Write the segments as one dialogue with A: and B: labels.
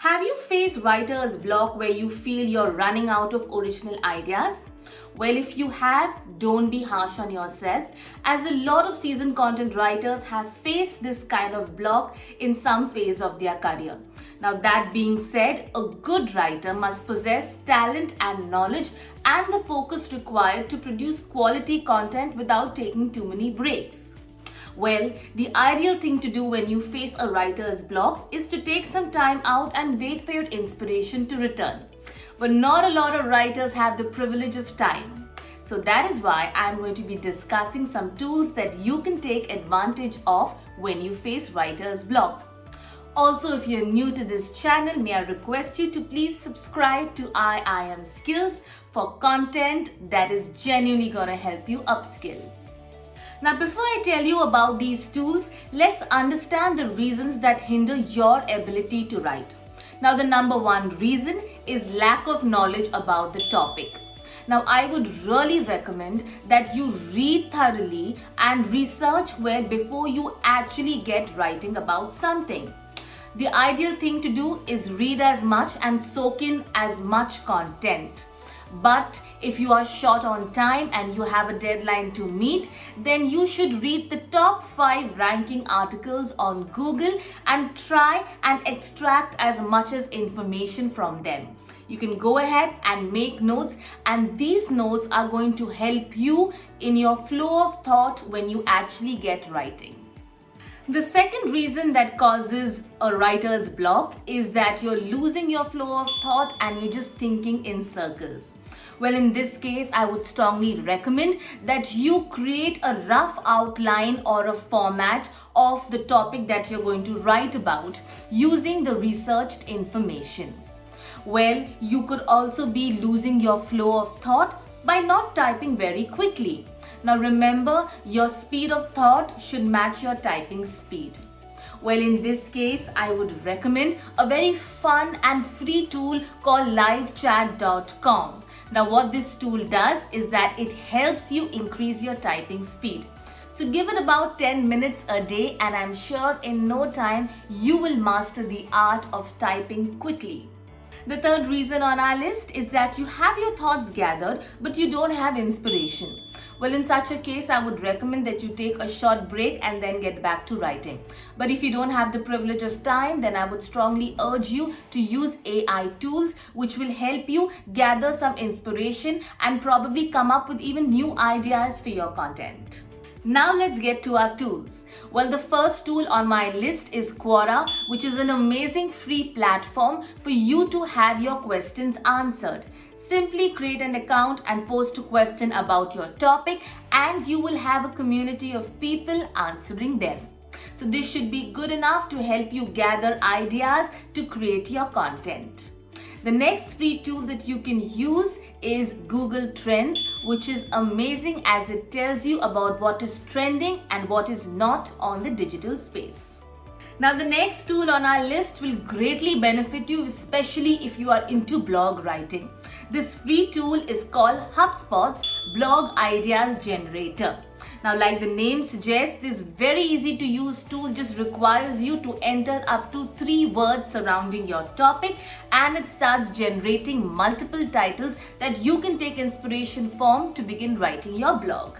A: Have you faced writer's block where you feel you're running out of original ideas? Well, if you have, don't be harsh on yourself, as a lot of seasoned content writers have faced this kind of block in some phase of their career. Now, that being said, a good writer must possess talent and knowledge and the focus required to produce quality content without taking too many breaks. Well, the ideal thing to do when you face a writer's block is to take some time out and wait for your inspiration to return. But not a lot of writers have the privilege of time. So that is why I am going to be discussing some tools that you can take advantage of when you face writer's block. Also, if you're new to this channel, may I request you to please subscribe to I Am Skills for content that is genuinely gonna help you upskill. Now, before I tell you about these tools, let's understand the reasons that hinder your ability to write. Now, the number one reason is lack of knowledge about the topic. Now, I would really recommend that you read thoroughly and research well before you actually get writing about something. The ideal thing to do is read as much and soak in as much content. But if you are short on time and you have a deadline to meet, then you should read the top 5 ranking articles on Google and try and extract as much as information from them. You can go ahead and make notes, and these notes are going to help you in your flow of thought when you actually get writing. The second reason that causes a writer's block is that you're losing your flow of thought and you're just thinking in circles. Well, in this case, I would strongly recommend that you create a rough outline or a format of the topic that you're going to write about using the researched information. Well, you could also be losing your flow of thought by not typing very quickly. Now remember, your speed of thought should match your typing speed. Well, in this case, I would recommend a very fun and free tool called livechat.com. Now, what this tool does is that it helps you increase your typing speed. So give it about 10 minutes a day, and I'm sure in no time you will master the art of typing quickly. The third reason on our list is that you have your thoughts gathered, but you don't have inspiration. Well, in such a case, I would recommend that you take a short break and then get back to writing. But if you don't have the privilege of time, then I would strongly urge you to use AI tools, which will help you gather some inspiration and probably come up with even new ideas for your content. Now let's get to our tools. Well, the first tool on my list is Quora, which is an amazing free platform for you to have your questions answered. Simply create an account and post a question about your topic, and you will have a community of people answering them. So this should be good enough to help you gather ideas to create your content. The next free tool that you can use is Google Trends, which is amazing as it tells you about what is trending and what is not on the digital space. Now, the next tool on our list will greatly benefit you, especially if you are into blog writing. This free tool is called HubSpot's Blog Ideas Generator. Now, like the name suggests, this very easy to use tool just requires you to enter up to 3 words surrounding your topic, and it starts generating multiple titles that you can take inspiration from to begin writing your blog.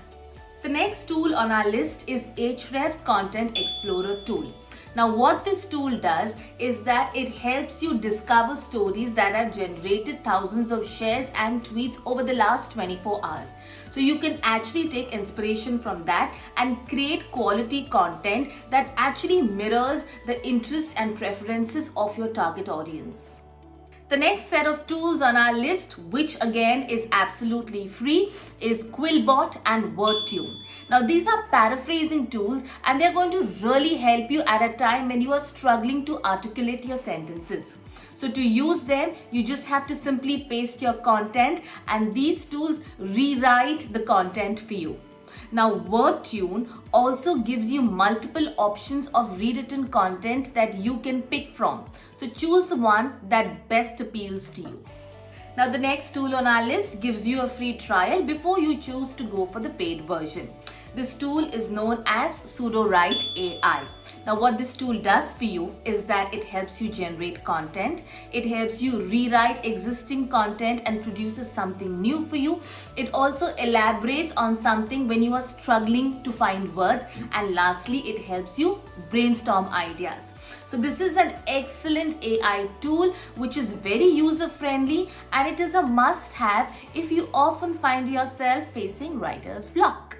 A: The next tool on our list is Ahrefs Content Explorer tool. Now, what this tool does is that it helps you discover stories that have generated thousands of shares and tweets over the last 24 hours. So you can actually take inspiration from that and create quality content that actually mirrors the interests and preferences of your target audience. The next set of tools on our list, which again is absolutely free, is Quillbot and WordTune. Now, these are paraphrasing tools, and they're going to really help you at a time when you are struggling to articulate your sentences. So to use them, you just have to simply paste your content, and these tools rewrite the content for you. Now, WordTune also gives you multiple options of rewritten content that you can pick from. So choose the one that best appeals to you. Now, the next tool on our list gives you a free trial before you choose to go for the paid version. This tool is known as Sudowrite AI. Now, what this tool does for you is that it helps you generate content. It helps you rewrite existing content and produces something new for you. It also elaborates on something when you are struggling to find words. And lastly, it helps you brainstorm ideas. So this is an excellent AI tool which is very user friendly, and it is a must have if you often find yourself facing writer's block.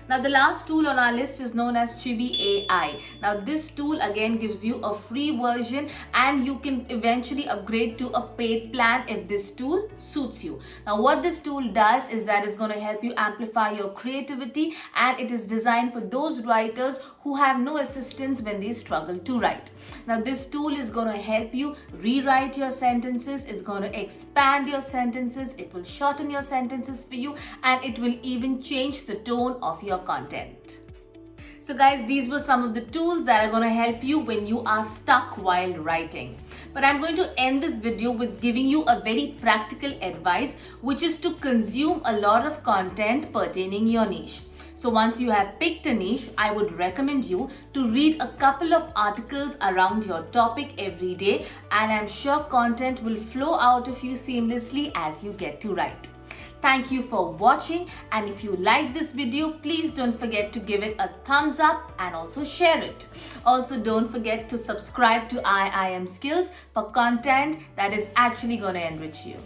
A: Now, the last tool on our list is known as Chibi AI. Now, this tool again gives you a free version, and you can eventually upgrade to a paid plan if this tool suits you. Now, what this tool does is that it's going to help you amplify your creativity, and it is designed for those writers who have no assistance when they struggle to write. Now, this tool is going to help you rewrite your sentences. It's going to expand your sentences. It will shorten your sentences for you, and it will even change the tone of your content. So guys, these were some of the tools that are going to help you when you are stuck while writing. But I'm going to end this video with giving you a very practical advice, which is to consume a lot of content pertaining your niche. So once you have picked a niche, I would recommend you to read a couple of articles around your topic every day, and I'm sure content will flow out of you seamlessly as you get to write. Thank you for watching, and if you like this video, please don't forget to give it a thumbs up and also share it. Also, don't forget to subscribe to IIM Skills for content that is actually going to enrich you.